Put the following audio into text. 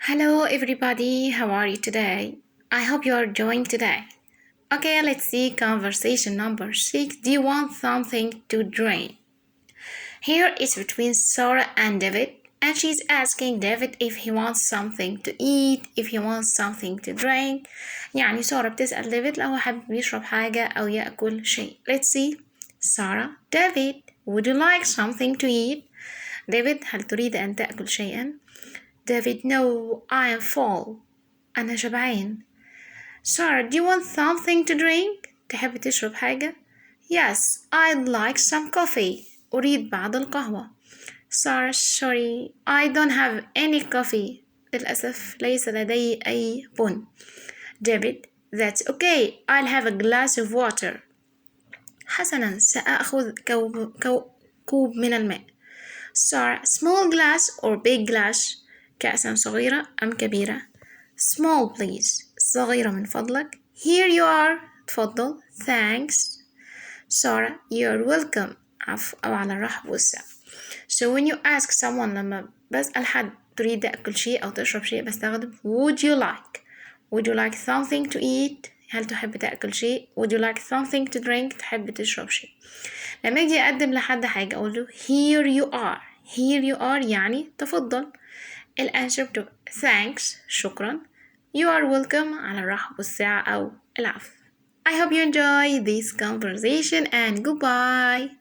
Hello everybody, how are you today? I hope you are doing today. Okay, let's see conversation number 6. Do you want something to drink? Here it's between Sarah and David, and she's asking David if he wants something to eat, if he wants something to drink. يعني سارة بتسأل ديفيد لو هو حابب يشرب حاجة أو يأكل شيء. Let's see. Sarah, David, would you like something to eat? David, هل تريد أن تأكل شيئا؟ David, no, I am full. أنا شبعان. Sarah, do you want something to drink? تحب تشرب حاجة؟ Yes, I'd like some coffee. أريد بعض القهوة. Sarah, sorry, I don't have any coffee. للأسف ليس لدي أي بن. David, that's okay. I'll have a glass of water. حسنا، سأخذ كوب من الماء. Sarah, small glass or big glass? كأسا صغيرة أم كبيرة؟ Small please. صغيرة من فضلك. Here you are. تفضل. Thanks. Sarah, you're welcome. عفو أو على الرحب والسعة. So when you ask someone لما بسأل حد تريد تأكل شيء أو تشرب شيء بستخدم would you like. Would you like something to eat؟ هل تحب تأكل شيء؟ Would you like something to drink؟ تحب تشرب شيء. لما أجي أقدم لحد حاجة أقول له here you are. Here you are يعني تفضل. الأنسر بتبقى thanks شكرا. You are welcome على الرحب والسعة أو العفو. I hope you enjoy this conversation and goodbye.